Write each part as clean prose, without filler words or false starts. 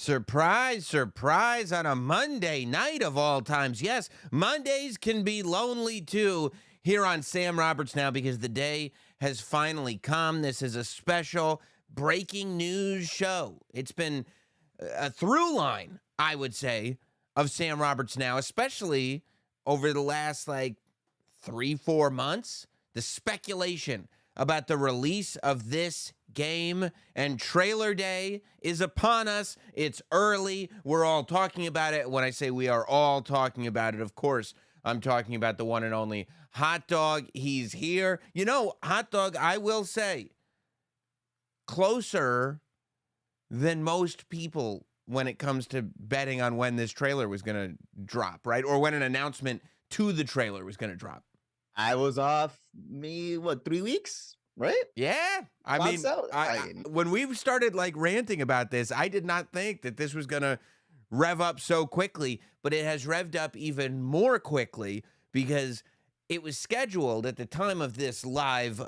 Surprise, surprise on a Monday night of all times. Yes, Mondays can be lonely too here on Sam Roberts Now because the day has finally come. This is a special breaking news show. It's been a through line, I would say, of Sam Roberts Now, especially over the last 3-4 months. The speculation about the release of this game and trailer day is upon us. It's early. We're all talking about it. When I say we are all talking about it, of course, I'm talking about the one and only Hot Dog. He's here. You know, Hot Dog, I will say, closer than most people when it comes to betting on when this trailer was going to drop, right? Or when an announcement to the trailer was going to drop. I was off 3 weeks, right? Yeah. I mean, when we started ranting about this, I did not think that this was going to rev up so quickly, but it has revved up even more quickly because it was scheduled at the time of this live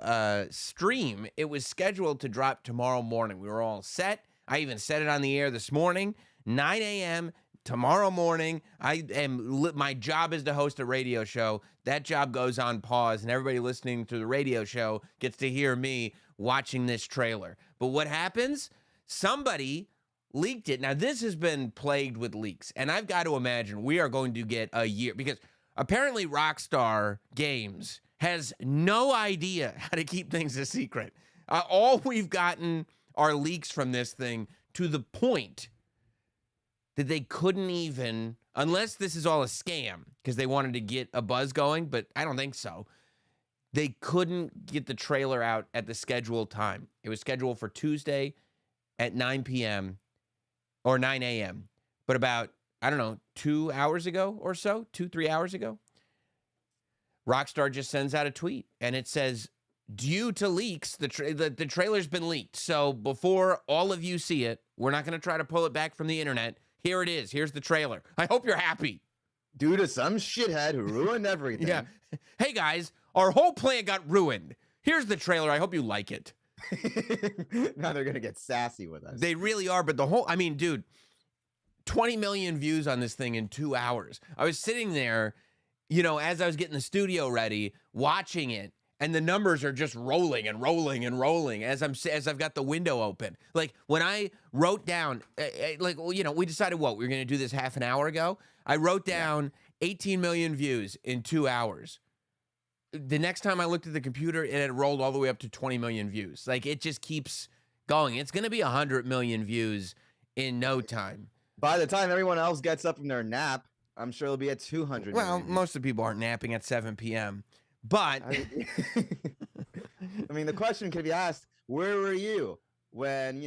stream. It was scheduled to drop tomorrow morning. We were all set. I even said it on the air this morning, 9 a.m., tomorrow morning. My job is to host a radio show. That job goes on pause, and everybody listening to the radio show gets to hear me watching this trailer. But what happens? Somebody leaked it. Now, this has been plagued with leaks, and I've got to imagine we are going to get a year, because apparently Rockstar Games has no idea how to keep things a secret. All we've gotten are leaks from this thing to the point that they couldn't even, unless this is all a scam, because they wanted to get a buzz going, but I don't think so. They couldn't get the trailer out at the scheduled time. It was scheduled for Tuesday at 9 p.m. or 9 a.m. But about, 2 hours ago or so, 2-3 hours ago, Rockstar just sends out a tweet, and it says, due to leaks, the trailer's been leaked. So before all of you see it, we're not going to try to pull it back from the internet. Here it is. Here's the trailer. I hope you're happy. Due to some shithead who ruined everything. Yeah. Hey, guys, our whole plan got ruined. Here's the trailer. I hope you like it. Now they're going to get sassy with us. They really are. But dude, 20 million views on this thing in 2 hours. I was sitting there, as I was getting the studio ready, watching it. And the numbers are just rolling and rolling and rolling as I've got the window open. Like when I wrote down, we decided we were going to do this half an hour ago. I wrote down 18 million views in 2 hours. The next time I looked at the computer, it had rolled all the way up to 20 million views. It just keeps going. It's going to be 100 million views in no time. By the time everyone else gets up from their nap, I'm sure it'll be at 200 Well, million. most of the people aren't napping at 7 p.m., But I mean, the question could be asked: where were you when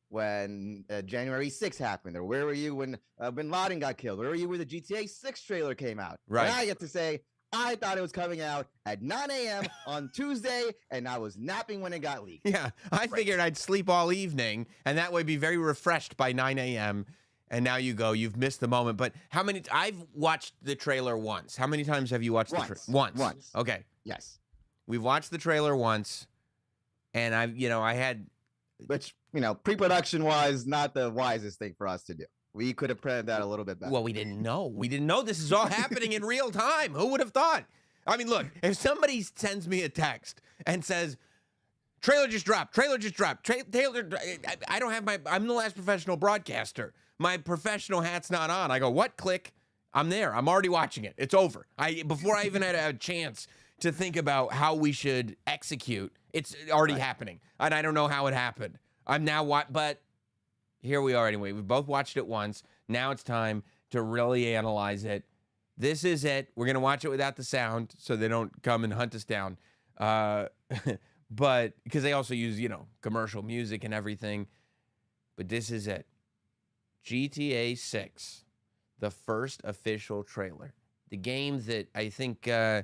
when January 6th happened, or where were you when Bin Laden got killed? Where were you when the GTA 6 trailer came out? Right. And I get to say I thought it was coming out at 9 a.m. on Tuesday, and I was napping when it got leaked. Yeah, I figured I'd sleep all evening, and that way be very refreshed by 9 a.m. And now you've missed the moment. But I've watched the trailer once. How many times have you watched the trailer? Once. Okay. Yes. We've watched the trailer once, and I had... Which, pre-production wise, not the wisest thing for us to do. We could have planned that a little bit better. Well, we didn't know. We didn't know this is all happening in real time. Who would have thought? I mean, look, if somebody sends me a text and says, trailer just dropped, I don't have I'm the last professional broadcaster. My professional hat's not on. I go, what? Click. I'm there. I'm already watching it. It's over. Before I even had a chance to think about how we should execute, it's already happening. And I don't know how it happened. I'm now but here we are anyway. We both watched it once. Now it's time to really analyze it. This is it. We're going to watch it without the sound so they don't come and hunt us down. But because they also use, commercial music and everything. But this is it. GTA 6, the first official trailer. The game that I think, I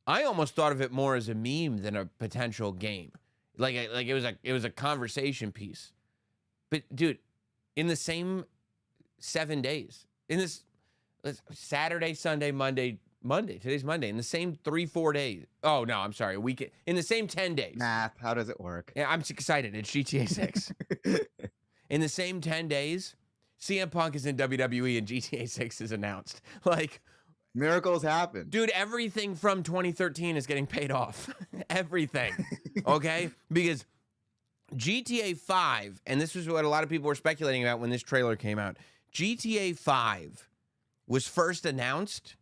almost thought of it more as a meme than a potential game. It was a conversation piece. But dude, in the same 7 days, in this Saturday, Sunday, Monday, today's Monday, in the same 3-4 days. Oh no, I'm sorry, a weekend. In the same 10 days. Math, how does it work? Yeah, I'm excited. It's GTA 6. In the same 10 days, CM Punk is in WWE and GTA 6 is announced. Like, miracles happen. Dude, everything from 2013 is getting paid off. Everything. Okay? Because GTA 5, and this was what a lot of people were speculating about when this trailer came out. GTA 5 was first announced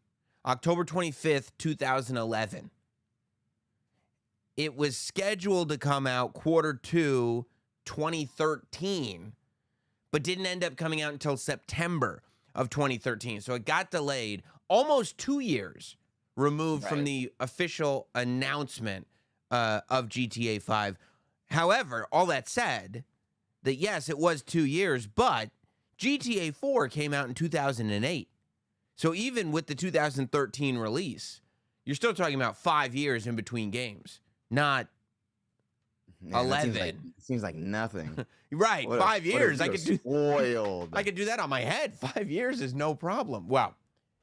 October 25th, 2011. It was scheduled to come out Q2 2013, but didn't end up coming out until September of 2013. So it got delayed almost 2 years removed from the official announcement of GTA 5. However, all that said, that yes, it was 2 years, but GTA 4 came out in 2008. So even with the 2013 release, you're still talking about 5 years in between games, not 11. It seems like nothing. Right, 5 years. I could do spoiled. I could do that on my head. 5 years is no problem. Wow.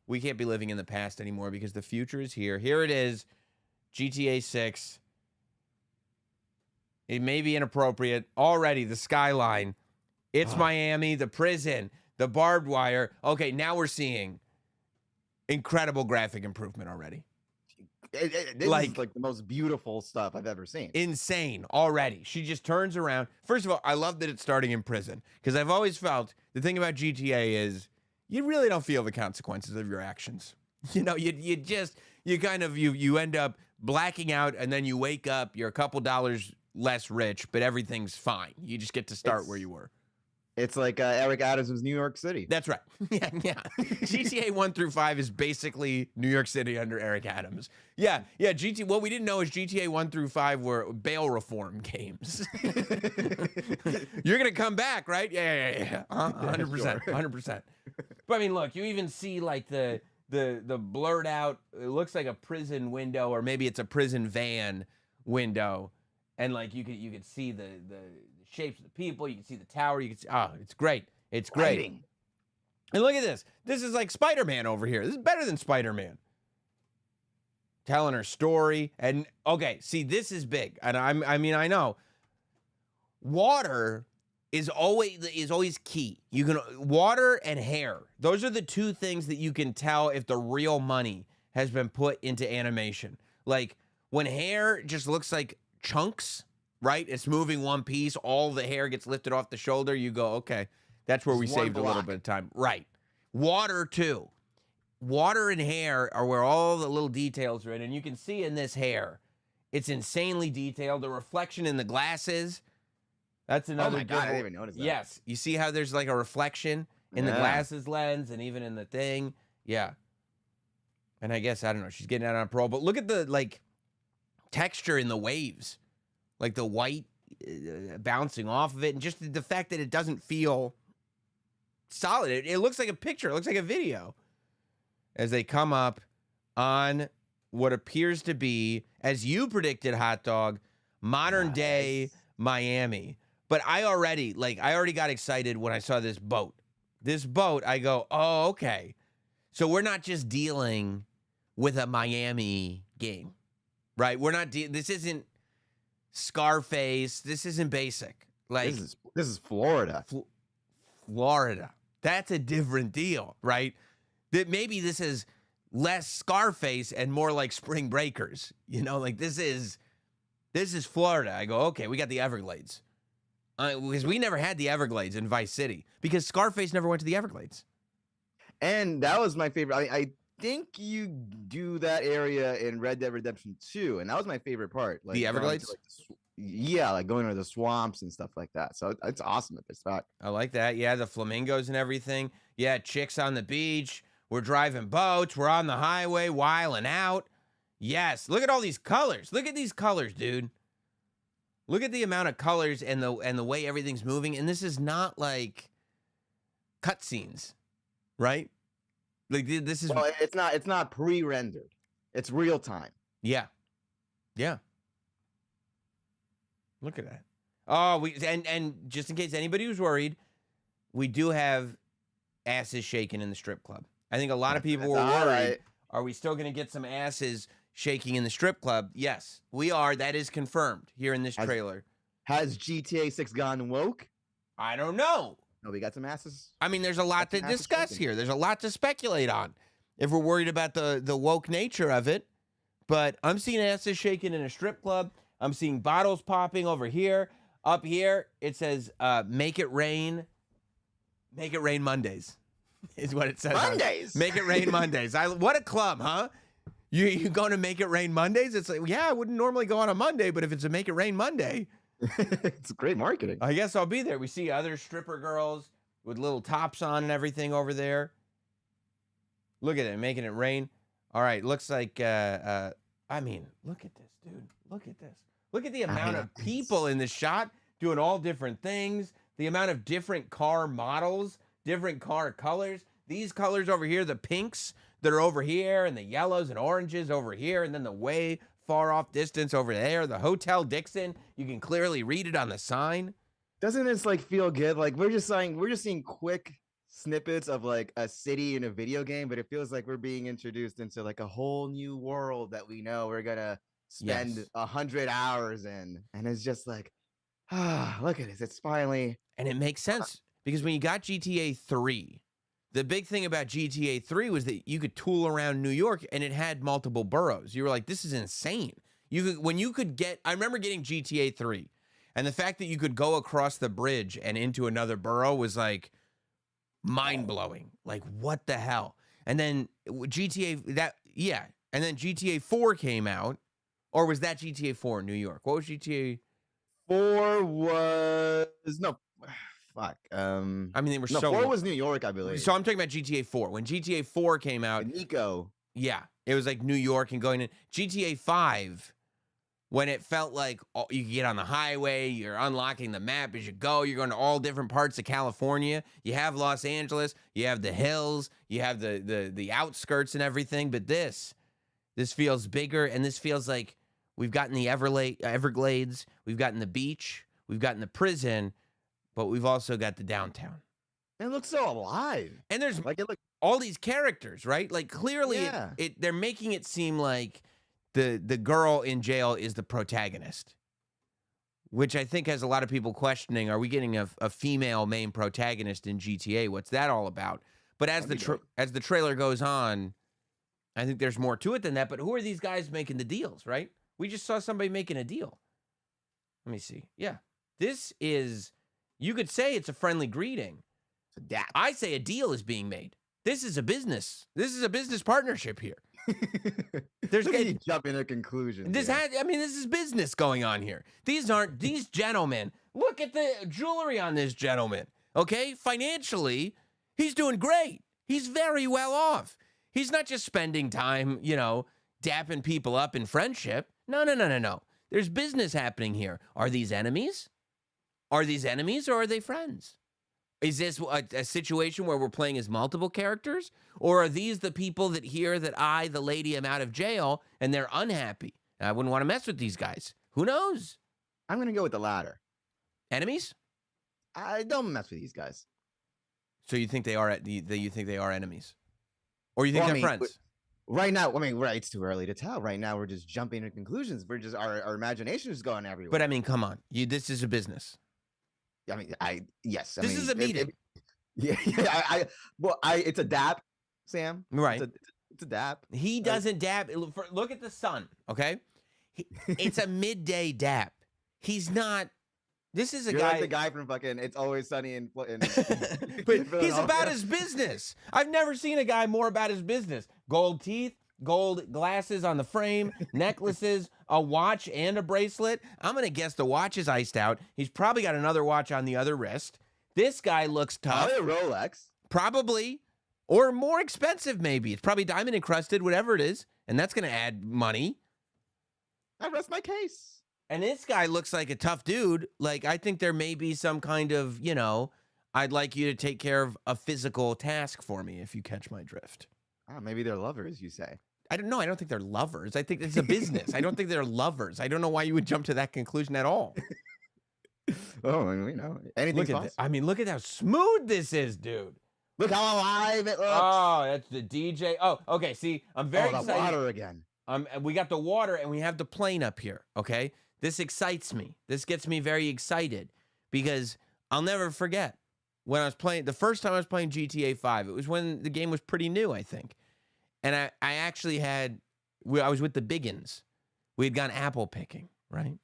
We can't be living in the past anymore because the future is here. Here it is, GTA 6. It may be inappropriate. Already, the skyline. It's Miami, the prison, the barbed wire. Okay, now we're seeing incredible graphic improvement already. This is like the most beautiful stuff I've ever seen. Insane already. She just turns around. First of all, I love that it's starting in prison because I've always felt the thing about GTA is you really don't feel the consequences of your actions. You know, you end up blacking out and then you wake up, you're a couple dollars less rich, but everything's fine. You just get to start where you were. It's like Eric Adams' New York City. That's right. Yeah. GTA 1 through 5 is basically New York City under Eric Adams. Yeah. What we didn't know is GTA 1 through 5 were bail reform games. You're going to come back, right? Yeah. 100%. 100%. But I mean, look, you even see like the blurred out, it looks like a prison window, or maybe it's a prison van window. And like you could see the shapes of the people, you can see the tower, you can see, it's great. It's great. Lighting. And look at this. This is like Spider-Man over here. This is better than Spider-Man. Telling her story. And okay, see, this is big. And I know. Water is always key. Water and hair. Those are the two things that you can tell if the real money has been put into animation. Like when hair just looks like chunks, right? It's moving one piece. All the hair gets lifted off the shoulder. You go, okay, that's where we saved a little bit of time. Right. Water, too. Water and hair are where all the little details are in. And you can see in this hair, it's insanely detailed. The reflection in the glasses, that's another. Oh, my God, I didn't even notice that. Yes. You see how there's like a reflection in the glasses lens and even in the thing? Yeah. And I guess, I don't know, she's getting out on parole. But look at the, like, texture in the waves. Like the white bouncing off of it, and just the fact that it doesn't feel solid. It looks like a picture. It looks like a video. As they come up on what appears to be, as you predicted, Hot Dog, modern day Miami. But I already got excited when I saw this boat. This boat, I go, oh, okay. So we're not just dealing with a Miami game, right? We're not. This isn't Scarface. This isn't basic. Like this is Florida. Florida. That's a different deal, right? That maybe this is less Scarface and more like Spring Breakers. You know, like this is Florida. I go, okay, we got the Everglades. Because we never had the Everglades in Vice City because Scarface never went to the Everglades. And that was my favorite. I think you do that area in Red Dead Redemption 2, and that was my favorite part. Like the Everglades? Like going to the swamps and stuff like that. So it's awesome at this spot. I like that. Yeah, the flamingos and everything. Yeah, chicks on the beach. We're driving boats. We're on the highway, wiling out. Yes, look at all these colors. Look at these colors, dude. Look at the amount of colors and the way everything's moving. And this is not like cutscenes, right? Like this is. Well, it's not pre-rendered. It's real time. Yeah. Look at that. Oh, and just in case anybody was worried, we do have asses shaking in the strip club. I think a lot of people were worried. Right. Are we still going to get some asses shaking in the strip club? Yes, we are. That is confirmed here in this trailer. Has GTA 6 gone woke? I don't know. No, we got some asses. I mean, there's a lot to discuss here. There's a lot to speculate on if we're worried about the woke nature of it. But I'm seeing asses shaking in a strip club. I'm seeing bottles popping over here. Up here, it says, make it rain. Make it rain Mondays is what it says. Mondays? Make it rain Mondays. What a club, huh? You going to make it rain Mondays? It's like, yeah, I wouldn't normally go on a Monday, but if it's a make it rain Monday. It's great marketing. I guess I'll be there. We see other stripper girls with little tops on and everything over there. Look at it, making it rain. All right, looks like, I mean, look at this, dude. Look at this. Look at the amount of people in this shot doing all different things. The amount of different car models, different car colors. These colors over here, the pinks that are over here, and the yellows and oranges over here, and then the way far off distance over there, the Hotel Dixon. You can clearly read it on the sign. Doesn't this like feel good? Like we're just seeing quick snippets of like a city in a video game, but it feels like we're being introduced into like a whole new world that we know we're gonna spend 100 hours in, and it's just like, look at this. It's finally, and it makes sense because when you got GTA 3, the big thing about GTA 3 was that you could tool around New York and it had multiple boroughs. You were like, this is insane. I remember getting GTA 3, and the fact that you could go across the bridge and into another borough was like mind-blowing. Like, what the hell? And then GTA 4 came out, or was that GTA 4 in New York? What was GTA 4 was fuck. I mean, they were 4 was New York, I believe. So I'm talking about GTA 4. When GTA 4 came out, Nico. Yeah, it was like New York and going in. GTA 5, when it felt like you could get on the highway, you're unlocking the map as you go, you're going to all different parts of California. You have Los Angeles, you have the hills, you have the outskirts and everything. But this feels bigger, and this feels like we've gotten the Everglades, we've gotten the beach, we've gotten the prison, but we've also got the downtown. It looks so alive. And there's all these characters, right? Like clearly they're making it seem like the girl in jail is the protagonist, which I think has a lot of people questioning, are we getting a female main protagonist in GTA? What's that all about? But as the trailer goes on, I think there's more to it than that. But who are these guys making the deals, right? We just saw somebody making a deal. Let me see. Yeah. This is, you could say it's a friendly greeting. I say a deal is being made. This is a business. This is a business partnership here. There's getting jump into conclusions. This is business going on here. These gentlemen. Look at the jewelry on this gentleman. Okay, financially, he's doing great. He's very well off. He's not just spending time, dapping people up in friendship. No. There's business happening here. Are these enemies? Are these enemies or are they friends? Is this a situation where we're playing as multiple characters? Or are these the people that hear that the lady, am out of jail and they're unhappy? I wouldn't want to mess with these guys. Who knows? I'm going to go with the latter. Enemies? I don't mess with these guys. So you think they are enemies? Or you think they're friends? Right now, it's too early to tell. Right now, we're just jumping to conclusions. We're just, our imagination is going everywhere. But I mean, come on. This is a business. Yes. This is a meeting. It's a dap, Sam. Right. It's a dap. He doesn't dap. Look at the sun, okay? It's a midday dap. He's not. This is You're guy. Like the guy from fucking It's Always Sunny in but he's about his business. I've never seen a guy more about his business. Gold teeth, gold glasses on the frame, necklaces, a watch, and a bracelet. I'm going to guess the watch is iced out. He's probably got another watch on the other wrist. This guy looks tough. Probably a Rolex. Probably. Or more expensive, maybe. It's probably diamond encrusted, whatever it is. And that's going to add money. I rest my case. And this guy looks like a tough dude. Like, I think there may be some kind of, I'd like you to take care of a physical task for me, if you catch my drift. Maybe they're lovers, you say. I don't know. I don't think they're lovers. I think it's a business. I don't think they're lovers. I don't know why you would jump to that conclusion at all. Anything's possible. Look at how smooth this is, dude. Look how alive it looks. Oh, that's the DJ. Oh, okay. See, I'm very excited. The water again. We got the water and we have the plane up here, okay? This excites me. This gets me very excited because I'll never forget when I was playing, the first time I was playing GTA 5. It was when the game was pretty new, I think. And I actually I was with the Biggins. We had gone apple picking, right?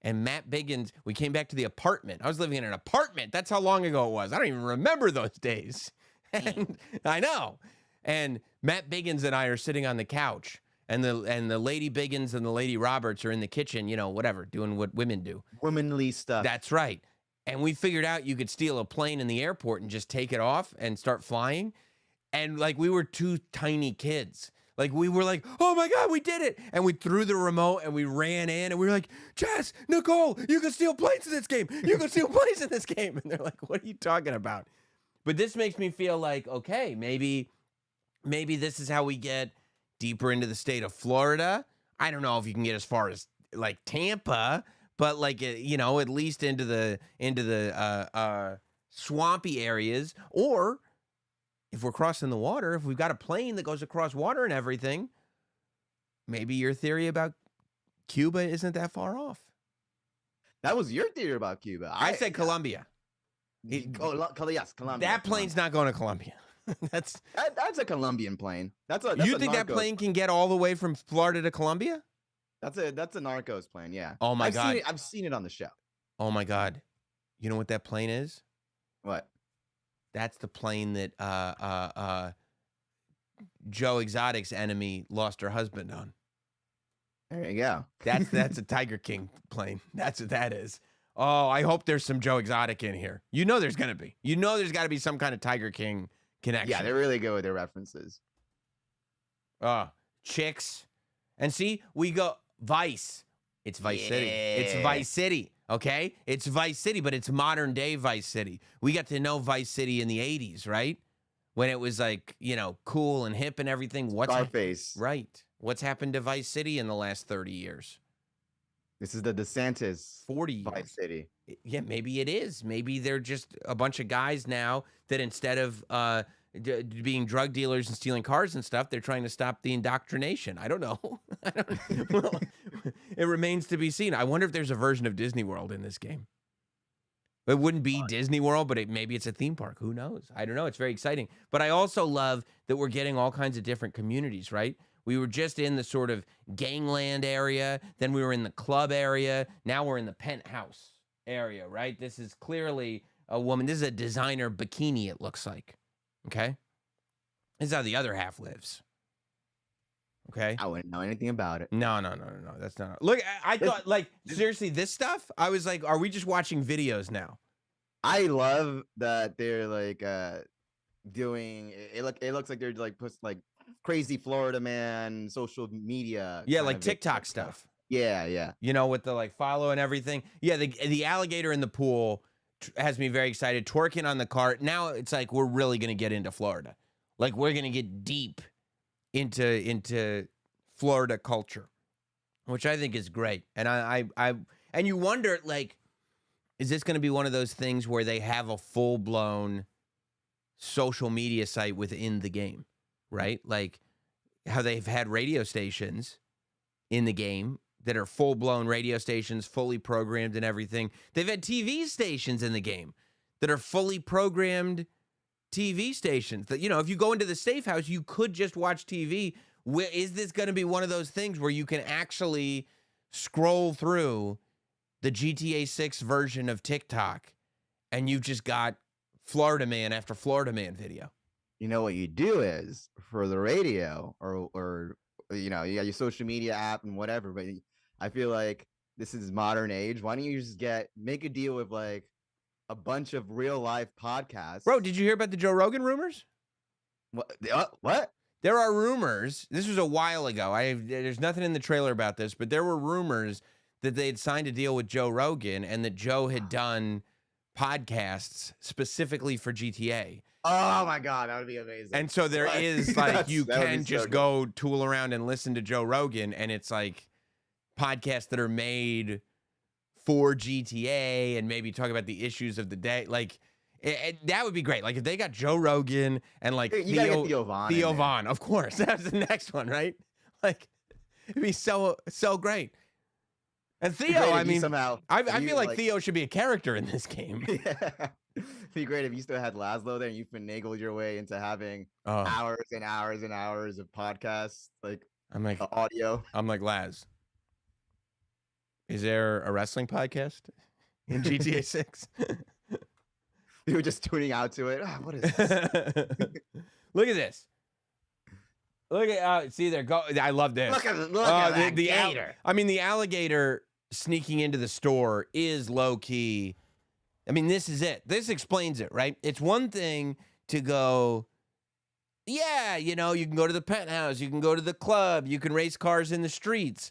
And Matt Biggins, we came back to the apartment. I was living in an apartment. That's how long ago it was. I don't even remember those days. And I know. And Matt Biggins and I are sitting on the couch. And the lady Biggins and the lady Roberts are in the kitchen, whatever, doing what women do. Womanly stuff. That's right. And we figured out you could steal a plane in the airport and just take it off and start flying. And like we were two tiny kids. Like we were like, oh my God, we did it. And we threw the remote and we ran in and we were like, Jess, Nicole, you can steal planes in this game. You can steal planes in this game. And they're like, what are you talking about? But this makes me feel like, okay, maybe this is how we get deeper into the state of Florida. I don't know if you can get as far as like Tampa, but like, at least into the swampy areas. Or if we're crossing the water, if we've got a plane that goes across water and everything, maybe your theory about Cuba isn't that far off. That was your theory about Cuba. I said Colombia. Yes, Colombia. That plane's not going to Colombia. That's a Colombian plane. You think that plane can get all the way from Florida to Colombia? That's a Narcos plane, yeah. Oh my God. I've seen it on the show. Oh my God. You know what that plane is? What? That's the plane that Joe Exotic's enemy lost her husband on. There you go. That's a Tiger King plane. That's what that is. Oh, I hope there's some Joe Exotic in here. There's going to be. There's got to be some kind of Tiger King connection. Yeah, they're really good with their references. Chicks. And see, we go Vice. It's Vice City. It's Vice City. Okay? It's Vice City, but it's modern day Vice City. We got to know Vice City in the 80s, right? When it was like, cool and hip and everything. Scarface. Right. What's happened to Vice City in the last 30 years? This is the DeSantis 40 years. Vice City. Yeah, maybe it is. Maybe they're just a bunch of guys now that instead of being drug dealers and stealing cars and stuff, they're trying to stop the indoctrination. I don't know. Well, it remains to be seen. I wonder if there's a version of Disney World in this game. It wouldn't be Disney World, but maybe it's a theme park. Who knows? I don't know. It's very exciting. But I also love that we're getting all kinds of different communities, right? We were just in the sort of gangland area. Then we were in the club area. Now we're in the penthouse area, right? This is clearly a woman. This is a designer bikini, it looks like. Okay? This is how the other half lives. Okay? I wouldn't know anything about it. No. That's not. Look, I thought, seriously, this stuff, I was like, are we just watching videos now? I love that they're doing it. Looks like they're crazy Florida man social media. Yeah, like TikTok stuff. Yeah. With the follow and everything. Yeah, the alligator in the pool has me very excited. Twerking on the cart. Now it's like we're really going to get into Florida. Like we're going to get deep into Florida culture, which I think is great. And and you wonder, is this going to be one of those things where they have a full-blown social media site within the game, right? Like how they've had radio stations in the game that are full-blown radio stations, fully programmed and everything. They've had TV stations in the game that are fully programmed TV stations that, if you go into the safe house, you could just watch TV. Is this going to be one of those things where you can actually scroll through the GTA 6 version of TikTok and you've just got Florida man after Florida man video? What you do is for the radio or you got your social media app and whatever, but I feel like this is modern age. Why don't you just make a deal with a bunch of real life podcasts? Bro, did you hear about the Joe Rogan rumors? What? There are rumors. This was a while ago. There's nothing in the trailer about this, but there were rumors that they had signed a deal with Joe Rogan and that Joe had done podcasts specifically for GTA. Oh my God, that would be amazing. And so there is you can just go tool around and listen to Joe Rogan, and it's podcasts that are made for GTA and maybe talk about the issues of the day. That would be great. If they got Joe Rogan and Theo Von. Theo Von, of course. That's the next one, right? It'd be so great. And Theo, I mean, somehow, I feel like Theo should be a character in this game. Yeah. It'd be great if you still had Laszlo there and you finagled your way into having hours and hours and hours of podcasts, like audio. I'm like, Laz, is there a wrestling podcast in GTA 6? You were just tuning out to it. Oh, what is this? Look at this. Look at see there. Go. I love this. Look at that the gator. I mean, the alligator sneaking into the store is low key. I mean, this is it. This explains it, right? It's one thing to go, yeah, you know, you can go to the penthouse, you can go to the club, you can race cars in the streets.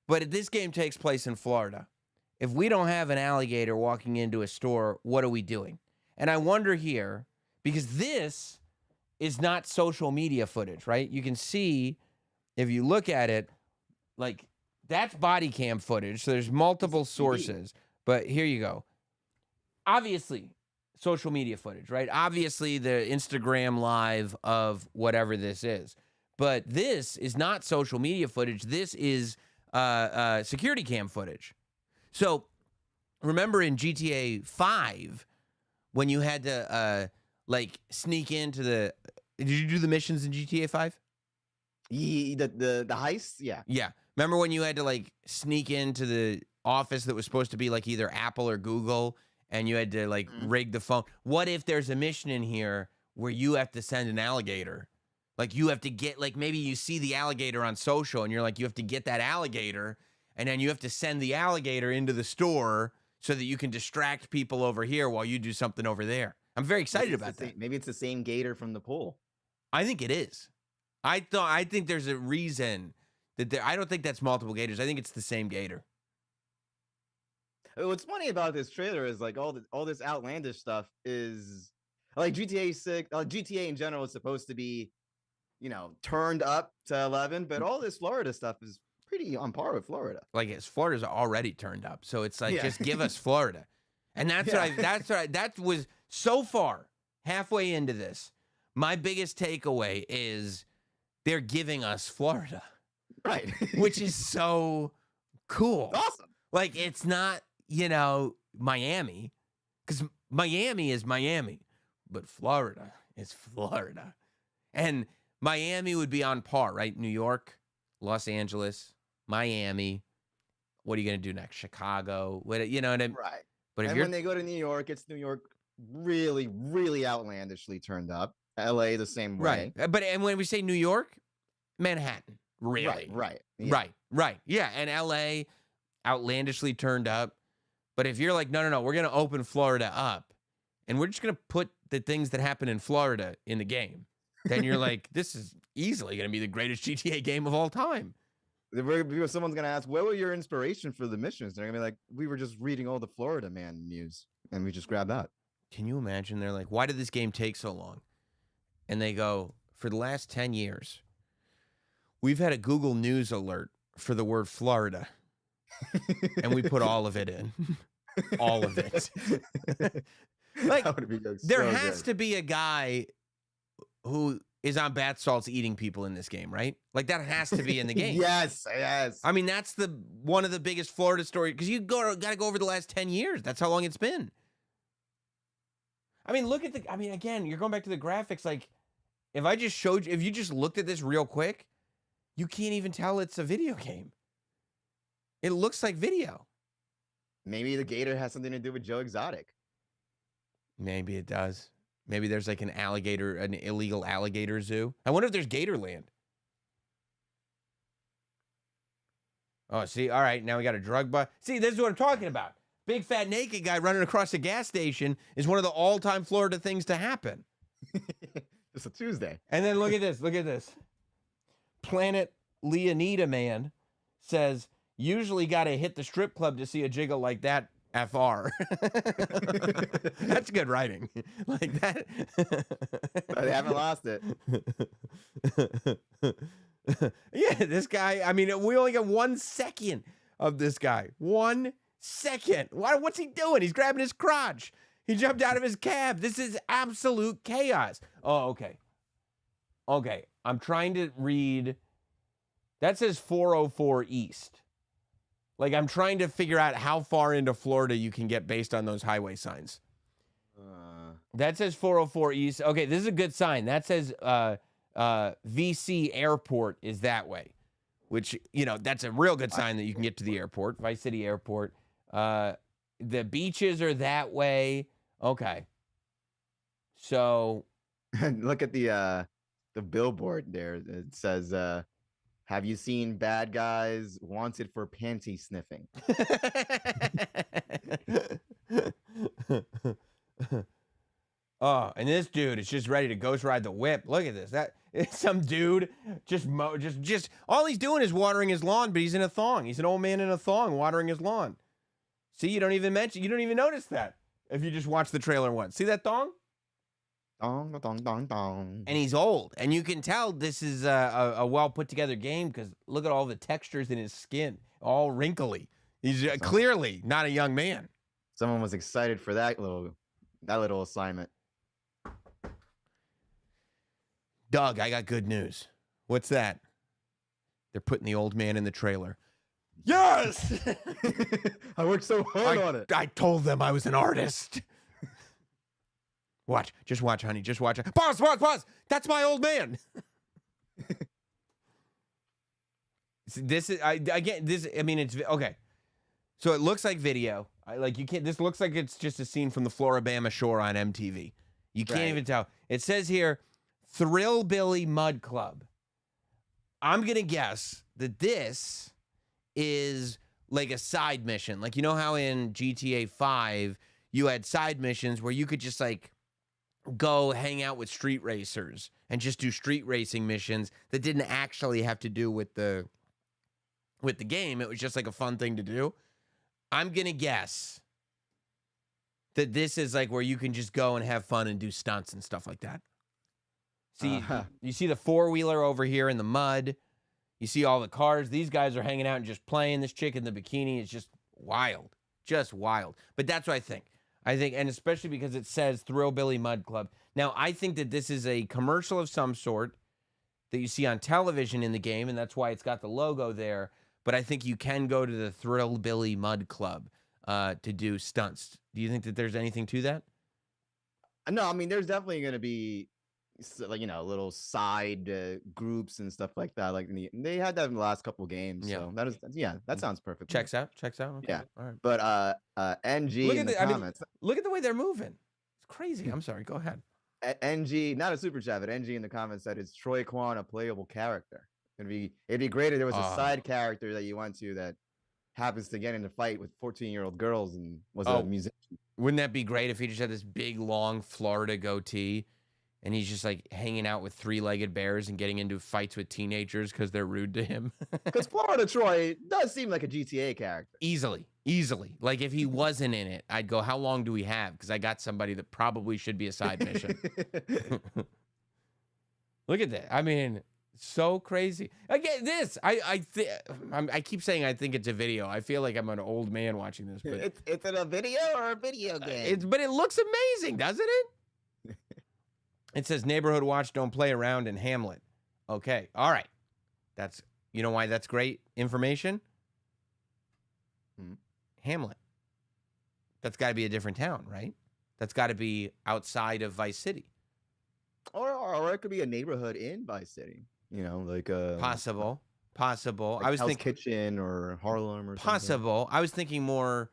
But this game takes place in Florida. If we don't have an alligator walking into a store, what are we doing? And I wonder here, because this is not social media footage, right? You can see, if you look at it, like, that's body cam footage. So there's multiple sources. But here you go. Obviously, social media footage, right? Obviously, the Instagram live of whatever this is. But this is not social media footage. This is security cam footage. So remember in GTA 5, when you had to, like, sneak into the... Did you do the missions in GTA 5? The heist? Yeah. Yeah. Remember when you had to, like, sneak into the office that was supposed to be, like, either Apple or Google... and you had to, like, rig the phone. What if there's a mission in here where you have to send an alligator? Like, you have to get, like, maybe you see the alligator on social, and you're like, you have to get that alligator, and then you have to send the alligator into the store so that you can distract people over here while you do something over there. I'm very excited about that. Maybe it's the same gator from the pool. I think it is. I think there's a reason that I don't think that's multiple gators. I think it's the same gator. What's funny about this trailer is like all this outlandish stuff is like GTA 6, GTA in general is supposed to be, you know, turned up to 11, but all this Florida stuff is pretty on par with Florida. Like, Florida's already turned up, so it's like just give us Florida, and that was so far halfway into this. My biggest takeaway is they're giving us Florida, right? Which is so cool. Awesome. Like, it's not, you know, Miami, because Miami is Miami, but Florida is Florida. And Miami would be on par, right? New York, Los Angeles, Miami. What are you going to do next? Chicago? What, you know what I mean? Right. But if when they go to New York, it's New York really, really outlandishly turned up. LA the same way. Right. But and when we say New York, Manhattan. Really? Right. Yeah. Right. Yeah. And LA, outlandishly turned up. But if you're like, no, we're going to open Florida up, and we're just going to put the things that happen in Florida in the game, then you're like, this is easily going to be the greatest GTA game of all time. Someone's going to ask, what were your inspiration for the missions? They're going to be like, we were just reading all the Florida Man news, and we just grabbed that. Can you imagine? They're like, why did this game take so long? And they go, for the last 10 years, we've had a Google News alert for the word Florida. And we put all of it in. All of it. Like, there has to be a guy who is on bath salts eating people in this game, right? Like, that has to be in the game. Yes. I mean, that's one of the biggest Florida stories, because you got to go over the last 10 years. That's how long it's been. I mean, look at again, you're going back to the graphics. Like, if you just looked at this real quick, you can't even tell it's a video game. It looks like video. Maybe the gator has something to do with Joe Exotic. Maybe it does. Maybe there's like an illegal alligator zoo. I wonder if there's Gatorland. Oh, see, all right, now we got a drug bust. See, this is what I'm talking about. Big fat naked guy running across a gas station is one of the all-time Florida things to happen. It's a Tuesday. And then look at this. Planet Leonida Man says, usually got to hit the strip club to see a jiggle like that, FR. That's good writing. Like that. They haven't lost it. Yeah, this guy, I mean, we only got 1 second of this guy. 1 second. What's he doing? He's grabbing his crotch. He jumped out of his cab. This is absolute chaos. Oh, okay. Okay, I'm trying to read. That says 404 East. Like, I'm trying to figure out how far into Florida you can get based on those highway signs. That says 404 East. Okay, this is a good sign. That says VC Airport is that way, which, you know, that's a real good sign that you can get to the airport, Vice City Airport. The beaches are that way. Okay. So. Look at the billboard there. It says, have you seen bad guys wanted for panty sniffing? Oh, and this dude is just ready to ghost ride the whip. Look at this. That it's some dude just all he's doing is watering his lawn, but he's in a thong. He's an old man in a thong watering his lawn. See, you don't even notice that if you just watch the trailer once. See that thong? Dong, dong, dong, dong. And he's old, and you can tell this is a well put together game because look at all the textures in his skin, all wrinkly. He's clearly not a young man. Someone was excited for that little assignment. Doug, I got good news. What's that? They're putting the old man in the trailer. Yes! I worked so hard on it. I told them I was an artist. Watch. Just watch, honey. Just watch. Pause. That's my old man. This is, it's, okay. So it looks like video. This looks like it's just a scene from the Floribama shore on MTV. You can't even tell. It says here, Thrillbilly Mud Club. I'm going to guess that this is like a side mission. Like, you know how in GTA 5, you had side missions where you could just like go hang out with street racers and just do street racing missions that didn't actually have to do with the game. It was just like a fun thing to do. I'm going to guess that this is like where you can just go and have fun and do stunts and stuff like that. See, you see the four-wheeler over here in the mud. You see all the cars. These guys are hanging out and just playing. This chick in the bikini is just wild. Just wild. But that's what I think. And especially because it says Thrillbilly Mud Club. Now, I think that this is a commercial of some sort that you see on television in the game, and that's why it's got the logo there. But I think you can go to the Thrillbilly Mud Club to do stunts. Do you think that there's anything to that? No, I mean, there's definitely going to be, like, you know, little side groups and stuff like that. Like they had that in the last couple games. Yeah. So that sounds perfect. Checks out. Okay. Yeah. All right. But NG in the comments. Look at the way they're moving. It's crazy. I'm sorry. Go ahead. NG, not a super chat, but NG in the comments said, "Is Troy Kwan a playable character? It'd be great if there was a side character that you went to that happens to get in a fight with 14-year-old girls and was a musician." Wouldn't that be great if he just had this big, long Florida goatee and he's just like hanging out with three-legged bears and getting into fights with teenagers because they're rude to him? Because Florida Troy does seem like a GTA character. Easily. Like if he wasn't in it, I'd go, how long do we have? Because I got somebody that probably should be a side mission. Look at that. I mean, so crazy. Again, this, I keep saying I think it's a video. I feel like I'm an old man watching this. But it's in a video or a video game? But it looks amazing, doesn't it? It says Neighborhood Watch, don't play around in Hamlet. Okay. All right. You know why that's great information? Hamlet. That's got to be a different town, right? That's got to be outside of Vice City. Or it could be a neighborhood in Vice City. You know, like a possible. Like I was Hell's thinking Kitchen or Harlem or possible. Something. I was thinking more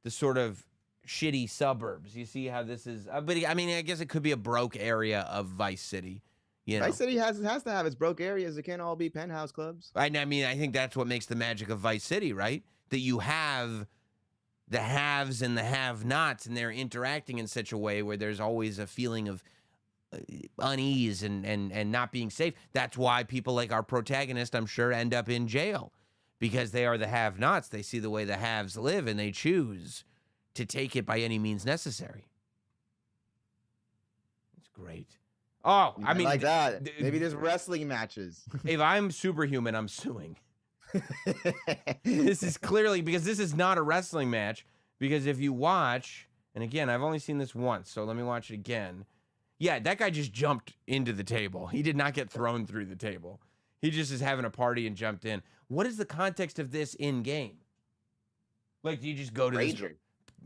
the sort of shitty suburbs. You see how this is, but I mean, I guess it could be a broke area of Vice City. You know? Vice City has to have its broke areas. It can't all be penthouse clubs. I mean, I think that's what makes the magic of Vice City, right? That you have the haves and the have-nots, and they're interacting in such a way where there's always a feeling of unease and not being safe. That's why people like our protagonist, I'm sure, end up in jail, because they are the have-nots. They see the way the haves live, and they choose to take it by any means necessary. It's great. Oh, I mean, like that. Maybe there's wrestling matches. If I'm superhuman, I'm suing. This is clearly, because this is not a wrestling match, because if you watch, and again, I've only seen this once, so let me watch it again. Yeah, that guy just jumped into the table. He did not get thrown through the table. He just is having a party and jumped in. What is the context of this in game? Like, do you just go to Rager.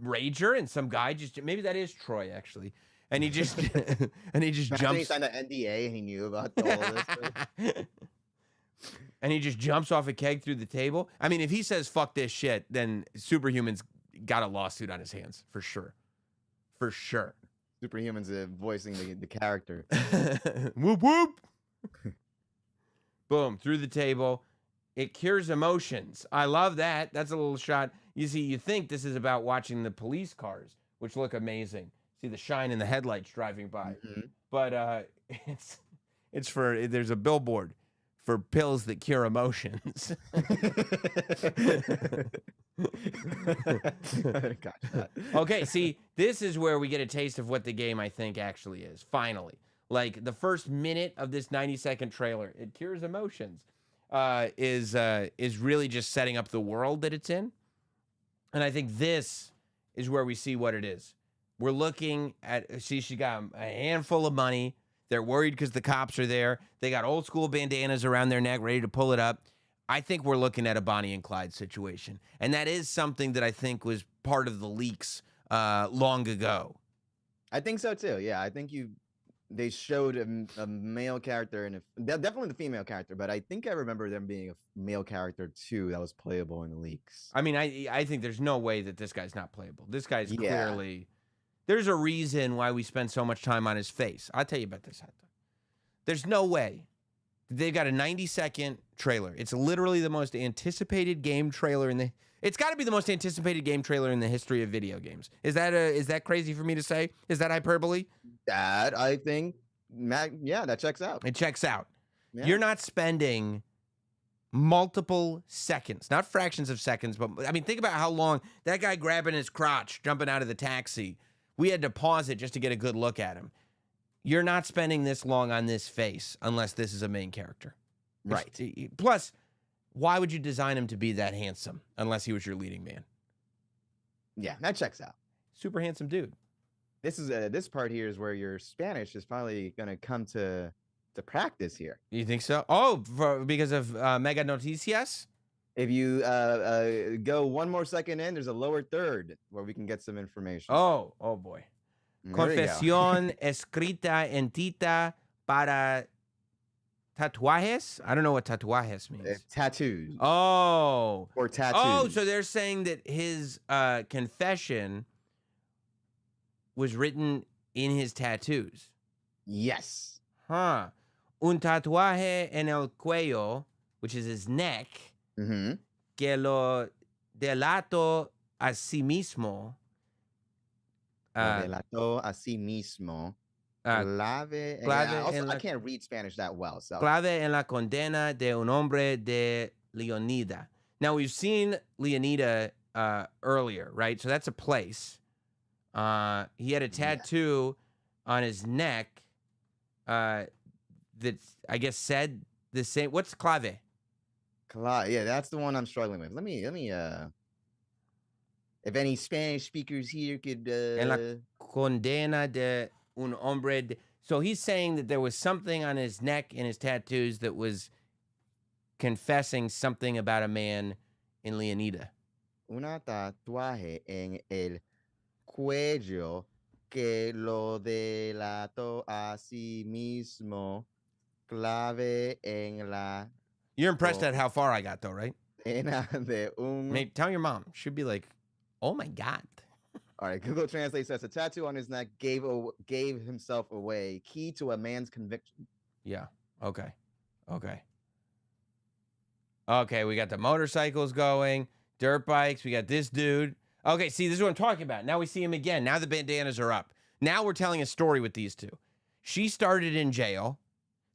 Rager and some guy maybe that is Troy actually, and he just and he just jumps. He signed an NDA and he knew about all of this. And he just jumps off a keg through the table. I mean, if he says "fuck this shit," then Superhuman's got a lawsuit on his hands for sure. For sure. Superhuman's voicing the character. Whoop whoop. Boom, through the table. It cures emotions. I love that. That's a little shot. You see, you think this is about watching the police cars, which look amazing. See the shine in the headlights driving by. Mm-hmm. But it's for, there's a billboard for pills that cure emotions. Gotcha. Okay, see, this is where we get a taste of what the game, I think, actually is. Finally. Like, the first minute of this 90-second trailer, it cures emotions, is really just setting up the world that it's in. And I think this is where we see what it is. We're looking at, see, she got a handful of money. They're worried because the cops are there. They got old school bandanas around their neck, ready to pull it up. I think we're looking at a Bonnie and Clyde situation. And that is something that I think was part of the leaks long ago. I think so too. Yeah, I think they showed a male character and definitely the female character, but I think I remember them being a male character too that was playable in the leaks. I mean, I think there's no way that this guy's not playable. This guy's clearly... There's a reason why we spend so much time on his face. I'll tell you about this. There's no way. They've got a 90-second trailer. It's literally the most anticipated game trailer in the... It's got to be the most anticipated game trailer in the history of video games. Is that crazy for me to say? Is that hyperbole? That, I think, that checks out. It checks out. Yeah. You're not spending multiple seconds, not fractions of seconds, but I mean, think about how long that guy grabbing his crotch, jumping out of the taxi. We had to pause it just to get a good look at him. You're not spending this long on this face unless this is a main character. Right. Plus, why would you design him to be that handsome unless he was your leading man? Yeah, that checks out. Super handsome dude. This part here is where your Spanish is probably going to come to practice here. You think so? Oh, because of Mega Noticias? If you go one more second in, there's a lower third where we can get some information. Oh boy. Confesión escrita en tinta para tatuajes? I don't know what tatuajes means. Tattoos. Oh. Or tattoos. Oh, so they're saying that his confession was written in his tattoos. Yes. Huh. Un tatuaje en el cuello, which is his neck, que lo delato a sí mismo. Delato a sí mismo. Clave I can't read Spanish that well. So. Clave en la condena de un hombre de Leonida. Now, we've seen Leonida earlier, right? So that's a place. He had a tattoo on his neck that I guess said the same. What's clave? Yeah, that's the one I'm struggling with. Let me if any Spanish speakers here could En la condena de un hombre so he's saying that there was something on his neck in his tattoos that was confessing something about a man in Leonida. Una tatuaje en el cuello que lo delató a sí mismo. Clave en la... You're impressed at how far I got, though, right? De un... Maybe tell your mom. She'd be like, oh, my God. All right, Google Translate says a tattoo on his neck gave himself away. Key to a man's conviction. Yeah. Okay. Okay, we got the motorcycles going, dirt bikes. We got this dude. Okay, see, this is what I'm talking about. Now we see him again. Now the bandanas are up. Now we're telling a story with these two. She started in jail.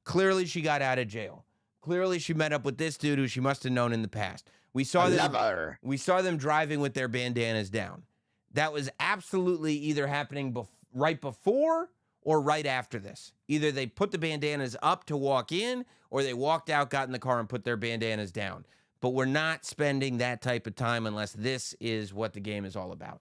Clearly, she got out of jail. Clearly, she met up with this dude who she must have known in the past. We saw them driving with their bandanas down. That was absolutely either happening right before or right after this. Either they put the bandanas up to walk in, or they walked out, got in the car, and put their bandanas down. But we're not spending that type of time unless this is what the game is all about.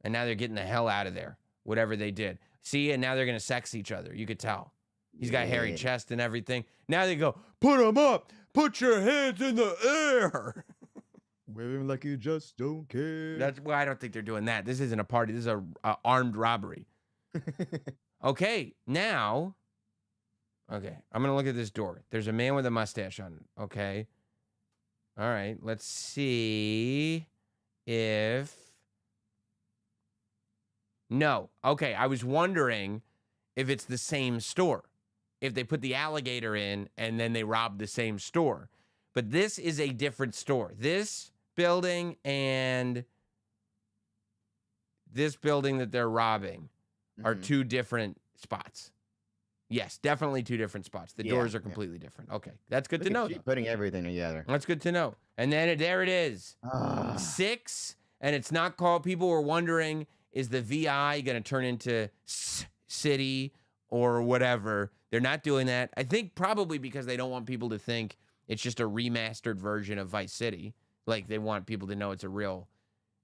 And now they're getting the hell out of there, whatever they did. See, and now they're going to sex each other. You could tell. He's got hairy chest and everything. Now they go, put them up. Put your hands in the air. Waving like you just don't care. That's why I don't think they're doing that. This isn't a party. This is a armed robbery. Okay, now. Okay, I'm going to look at this door. There's a man with a mustache on it. Okay. All right, let's see if... No. Okay, I was wondering if it's the same store. If they put the alligator in and then they robbed the same store. But this is a different store. This building and this building that they're robbing are two different spots. Yes, definitely two different spots. The doors are completely different. Okay, that's good to know. Putting everything together. That's good to know. And then there it is. 6, and it's not called. People were wondering, is the VI going to turn into City or whatever? They're not doing that. I think probably because they don't want people to think it's just a remastered version of Vice City. Like they want people to know it's a real,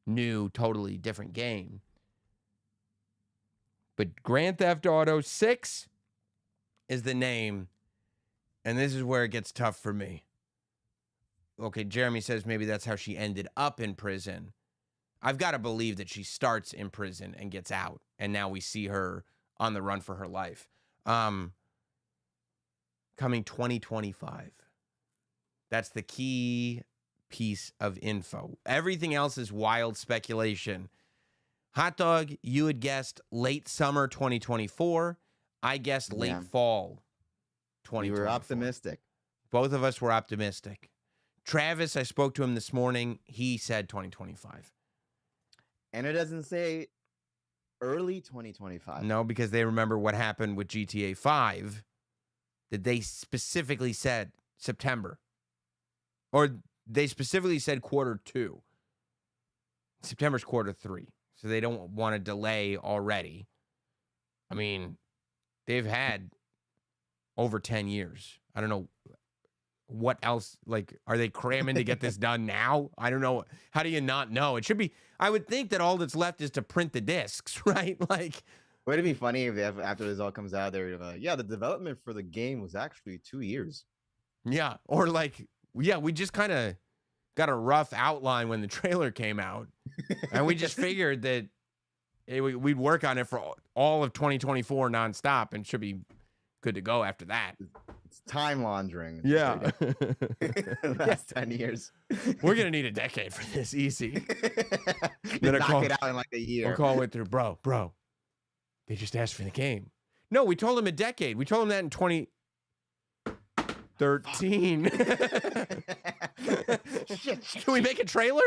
new, totally different game. But Grand Theft Auto 6 is the name, and this is where it gets tough for me. Okay, Jeremy says maybe that's how she ended up in prison. I've got to believe that she starts in prison and gets out, and now we see her on the run for her life. Coming 2025. That's the key piece of info. Everything else is wild speculation. Hot Dog, you had guessed late summer 2024. I guessed late fall 2024. You were optimistic. Both of us were optimistic. Travis, I spoke to him this morning. He said 2025. And it doesn't say early 2025. No, because they remember what happened with GTA 5, that they specifically said September. Or they specifically said Q2. September's Q3. So they don't want to delay already. I mean, they've had over 10 years. I don't know what else. Like, are they cramming to get this done now? I don't know. How do you not know? It should be. I would think that all that's left is to print the discs, right? Like, would it be funny if after this all comes out, they're like, yeah, the development for the game was actually 2 years. Yeah. Or like, yeah, we just kind of got a rough outline when the trailer came out. And we just figured that we'd work on it for all of 2024 nonstop and should be good to go after that. It's time laundering. Yeah. Last 10 years. We're going to need a decade for this, easy. Then knock it out in like a year. We'll call it through, bro. They just asked for the game. No, we told them a decade. We told them that in 2013. Shit. Can we make a trailer?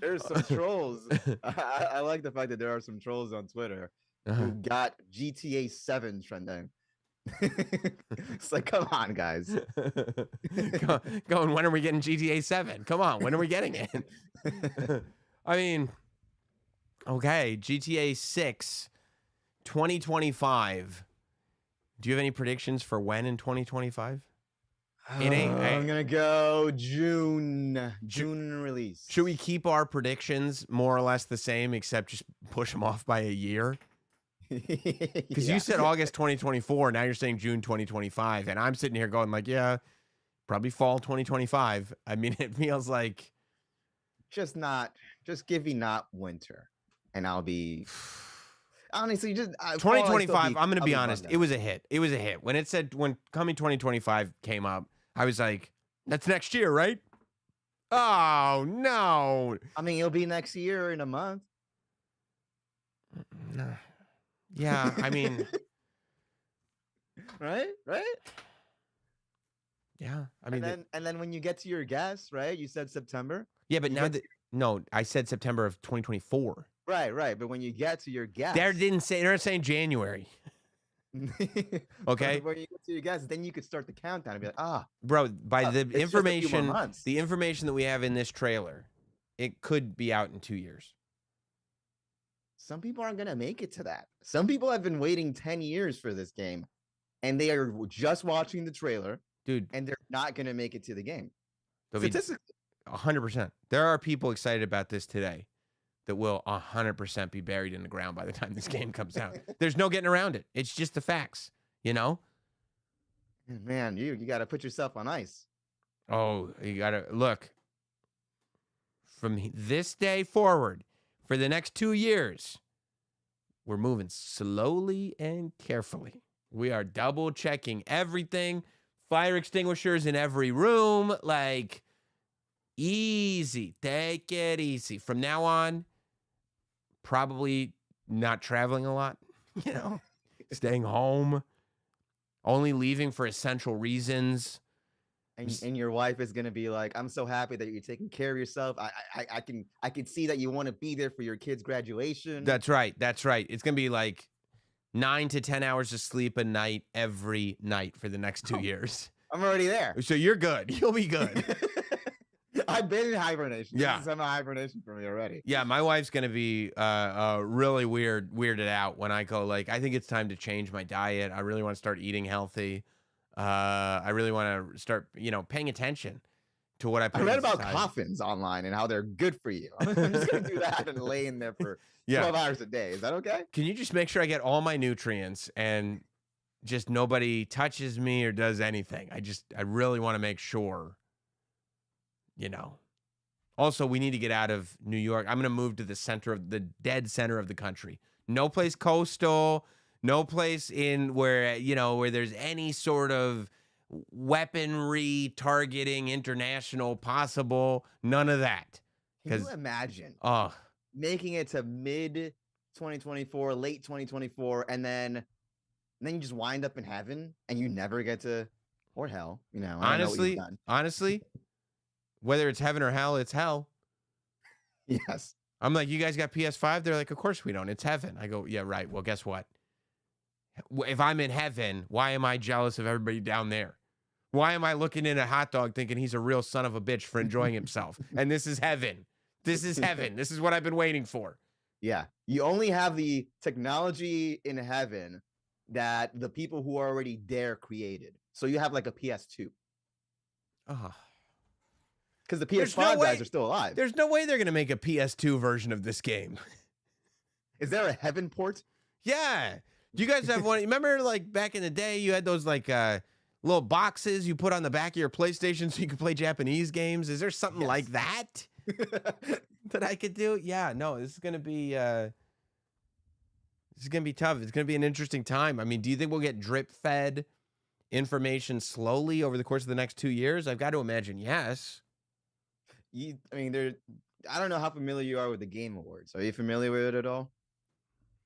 There's some trolls. I like the fact that there are some trolls on Twitter who got GTA 7 trending. It's like, come on, guys. Going, when are we getting GTA 7? Come on, when are we getting it? I mean, okay, GTA 6, 2025. Do you have any predictions for when in 2025? I'm gonna go June release. Should we keep our predictions more or less the same, except just push them off by a year? Because you said August 2024, now you're saying June 2025, and I'm sitting here going like, yeah, probably fall 2025. I mean, it feels like just give me not winter, and I'll be. Honestly, just 2025. I'm going to be honest. It was a hit. It was a hit. When coming 2025 came up, I was like, that's next year, right? Oh, no. I mean, it'll be next year in a month. Yeah, I mean. Right? Yeah. I mean. And then when you get to your guess, right? You said September. Yeah, but no, I said September of 2024. Right. But when you get to your guess, they're not saying January. Okay. When you get to your guess, then you could start the countdown and be like, bro, by the information that we have in this trailer, it could be out in 2 years. Some people aren't going to make it to that. Some people have been waiting 10 years for this game, and they are just watching the trailer, dude, and they're not going to make it to the game. Statistically, 100%. There are people excited about this today that will 100% be buried in the ground by the time this game comes out. There's no getting around it. It's just the facts, you know? Man, you got to put yourself on ice. Oh, you gotta look. From this day forward, for the next 2 years, we're moving slowly and carefully. We are double checking everything. Fire extinguishers in every room. Like, easy. Take it easy. From now on, probably not traveling a lot, staying home, only leaving for essential reasons. And your wife is gonna be like, I'm so happy that you're taking care of yourself. I can see that you want to be there for your kid's graduation. That's right. It's gonna be like 9 to 10 hours of sleep a night every night for the next 2 years. I'm already there. So you're good. You'll be good. I've been in hibernation. Yeah. This is hibernation for me already. Yeah, my wife's gonna be really weirded out when I go, like, I think it's time to change my diet. I really want to start eating healthy. I really want to start, paying attention to what I put. I read about coffins online and how they're good for you. I'm just gonna do that and lay in there for 12 hours a day. Is that okay? Can you just make sure I get all my nutrients and just nobody touches me or does anything? I really want to make sure, Also, we need to get out of New York. I'm going to move to the dead center of the country. No place coastal, no place where there's any sort of weaponry targeting international possible. None of that. Can you imagine making it to mid 2024, late 2024, and then you just wind up in heaven and you never get to, or hell, honestly, whether it's heaven or hell, it's hell. Yes. I'm like, you guys got PS5? They're like, of course we don't. It's heaven. I go, yeah, right. Well, guess what? If I'm in heaven, why am I jealous of everybody down there? Why am I looking in a hot dog thinking he's a real son of a bitch for enjoying himself? And this is heaven. This is heaven. This is what I've been waiting for. Yeah. You only have the technology in heaven that the people who are already there created. So you have like a PS2. Because the PS5 guys are still alive. There's no way they're going to make a PS2 version of this game. Is there a heaven port? Yeah. Do you guys have one? Remember, like, back in the day, you had those, like, little boxes you put on the back of your PlayStation so you could play Japanese games? Is there something like that that I could do? Yeah, no, this is going to be tough. It's going to be an interesting time. I mean, do you think we'll get drip-fed information slowly over the course of the next 2 years? I've got to imagine yes. I don't know how familiar you are with the Game Awards. Are you familiar with it at all?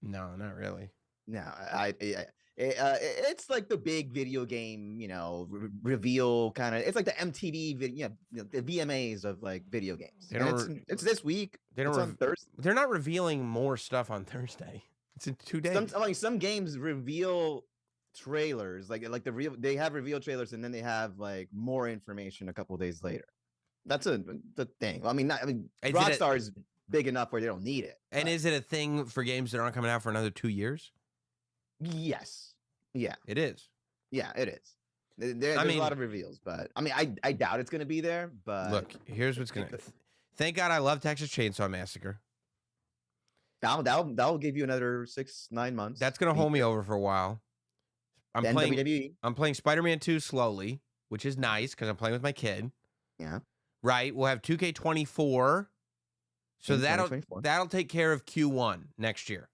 No, not really. No, it's like the big video game, reveal kind of. It's like the MTV video, the VMAs of like video games. It's this week. It's on Thursday. They're not revealing more stuff on Thursday. It's in 2 days. Some games reveal trailers, they have reveal trailers, and then they have like more information a couple days later. That's the thing. Rockstar is big enough where they don't need it. And is it a thing for games that aren't coming out for another 2 years? Yes. Yeah. It is. Yeah, it is. There's a lot of reveals, but I doubt it's going to be there. But look, here's what's going to. Thank God I love Texas Chainsaw Massacre. That'll give you another 6-9 months. That's going to hold me over for a while. I'm playing Spider-Man 2 slowly, which is nice because I'm playing with my kid. Yeah. Right. We'll have 2K24. So that'll take care of Q1 next year.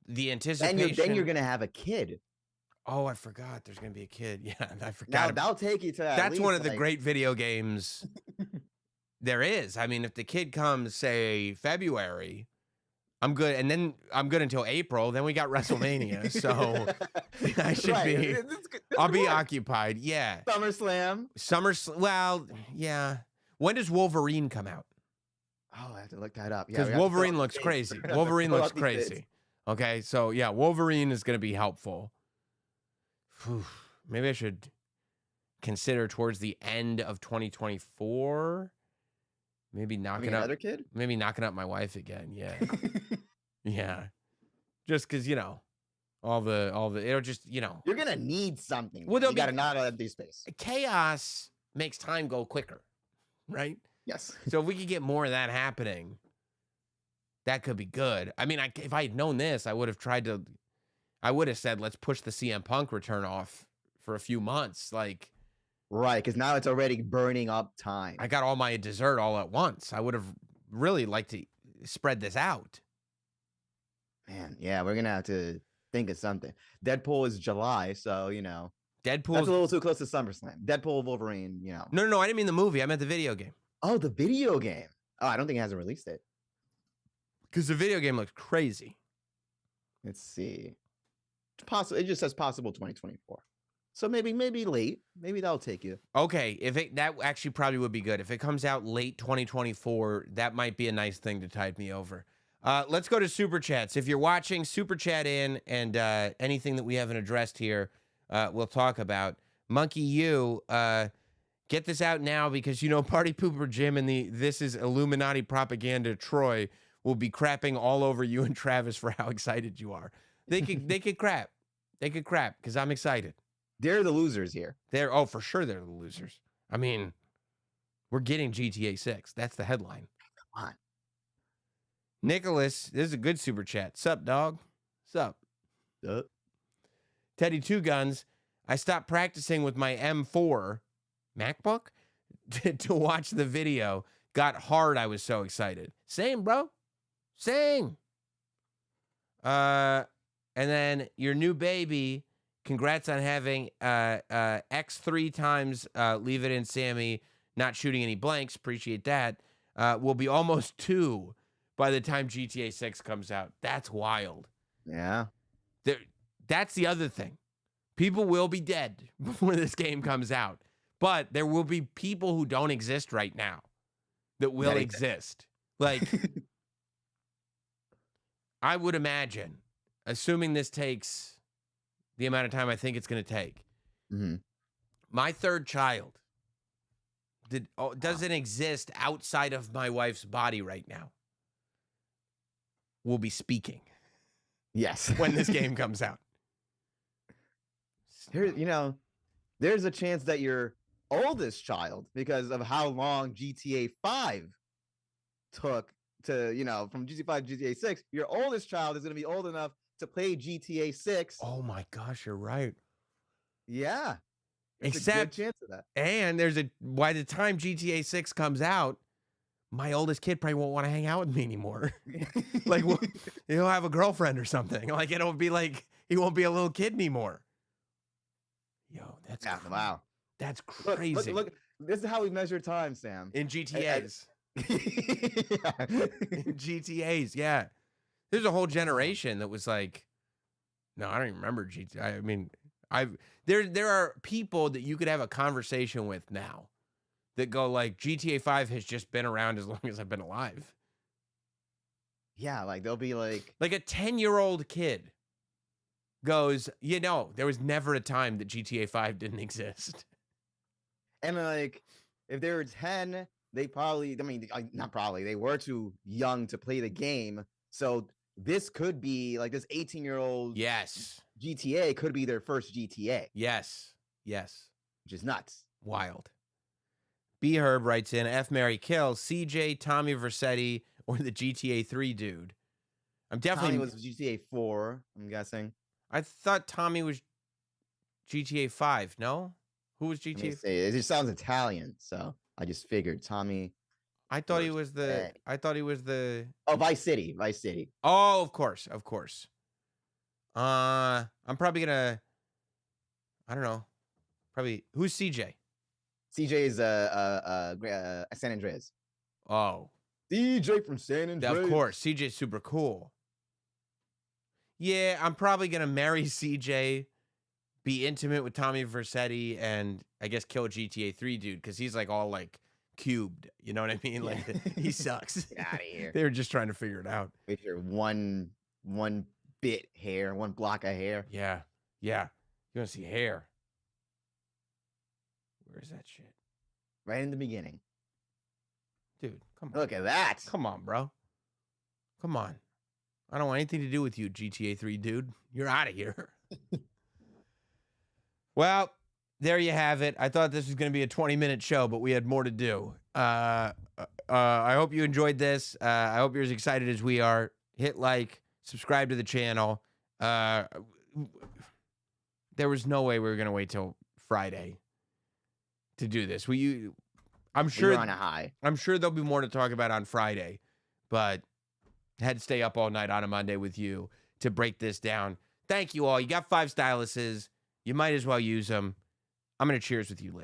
The anticipation. Then you're going to have a kid. Oh, I forgot. There's going to be a kid. Yeah, I forgot. That'll take you to that. That's one of the great video games there is. I mean, if the kid comes, say, February, I'm good. And then I'm good until April. Then we got WrestleMania. So I should be. I'll be occupied. Yeah. SummerSlam. Well, yeah. When does Wolverine come out? Oh, I have to look that up. Because Wolverine looks crazy. Wolverine looks crazy. Okay, so yeah, Wolverine is going to be helpful. Whew. Maybe I should consider towards the end of 2024. Maybe knocking up another kid. Maybe knocking up my wife again. Yeah, yeah. Just because all the it'll just You're gonna need something. Well, you got to not empty space. Chaos makes time go quicker, right? Yes. So if we could get more of that happening, that could be good. I mean, if I had known this, I would have said, let's push the CM Punk return off for a few months. Like, Right, because now it's already burning up time. I got all my dessert all at once. I would have really liked to spread this out. Man, yeah, we're gonna have to think of something. Deadpool is July, so Deadpool. That's a little too close to SummerSlam. Deadpool, Wolverine, No, I didn't mean the movie. I meant the video game. Oh, the video game. Oh, I don't think it hasn't released it. Because the video game looks crazy. Let's see. It just says possible 2024. So maybe late. Maybe that'll take you. Okay, that actually probably would be good. If it comes out late 2024, that might be a nice thing to tide me over. Let's go to Super Chats. If you're watching, Super Chat in, and anything that we haven't addressed here, we'll talk about. Monkey U, get this out now because, Party Pooper Jim and the This Is Illuminati Propaganda Troy will be crapping all over you and Travis for how excited you are. They could crap. They could crap because I'm excited. They're the losers here. For sure they're the losers. I mean, we're getting GTA 6. That's the headline. Come on. Nicholas, this is a good super chat. Sup, dog? Sup? Teddy Two Guns, I stopped practicing with my M4 MacBook to watch the video. Got hard. I was so excited. Same, bro. Same. And then your new baby, congrats on having X3 times Leave It In Sammy, not shooting any blanks. Appreciate that. Will be almost 2 by the time GTA 6 comes out. That's wild. Yeah. That's the other thing. People will be dead before this game comes out. But there will be people who don't exist right now that will exist. Like, I would imagine, assuming this takes the amount of time I think it's going to take, my third child doesn't exist outside of my wife's body right now. Will be speaking. Yes. When this game comes out. There's a chance that your oldest child, because of how long GTA 5 took to, from GTA 5 to GTA 6, your oldest child is going to be old enough to play GTA 6. Oh my gosh, you're right. Yeah. Except, a good chance of that. And by the time GTA 6 comes out, my oldest kid probably won't want to hang out with me anymore. Like, he'll have a girlfriend or something. Like, it'll be like, he won't be a little kid anymore. Yo, that's wow. That's crazy. Look, this is how we measure time, Sam. In GTAs. In GTAs, yeah. There's a whole generation that was like, no, I don't even remember GTA. I mean, there are people that you could have a conversation with now that go like, GTA 5 has just been around as long as I've been alive. Yeah, like they'll be like a 10-year-old kid goes, there was never a time that GTA 5 didn't exist. And like, if they were 10, they probably, not probably, they were too young to play the game. So this could be like this 18-year-old. Yes. GTA could be their first GTA. Yes. Which is nuts. Wild. B Herb writes in, F Mary Kill, CJ, Tommy Vercetti, or the GTA 3 dude. I'm definitely. Tommy was GTA 4, I'm guessing. I thought Tommy was GTA 5. No? Who was GTA? It just sounds Italian, so I just figured Tommy. I thought he was the. Oh, Vice City. Oh, of course. I'm probably gonna. I don't know. Probably who's CJ? CJ is San Andreas. Oh, CJ from San Andreas. Of course, CJ's super cool. Yeah, I'm probably gonna marry CJ, be intimate with Tommy Vercetti, and I guess kill GTA 3 dude because he's like all like cubed. You know what I mean? Like he sucks. Get out of here. They were just trying to figure it out. With your one bit hair, one block of hair. Yeah. You want to see hair? Where's that shit? Right in the beginning. Dude, come on. Look at that. Come on, bro. Come on. I don't want anything to do with you, GTA 3 dude. You're out of here. Well, there you have it. I thought this was going to be a 20-minute show, but we had more to do. I hope you enjoyed this. I hope you're as excited as we are. Hit like, subscribe to the channel. There was no way we were going to wait till Friday to do this. I'm We were sure on a high. I'm sure there'll be more to talk about on Friday, but had to stay up all night on a Monday with you to break this down. Thank you all. You got 5 styluses. You might as well use them. I'm going to cheers with you later.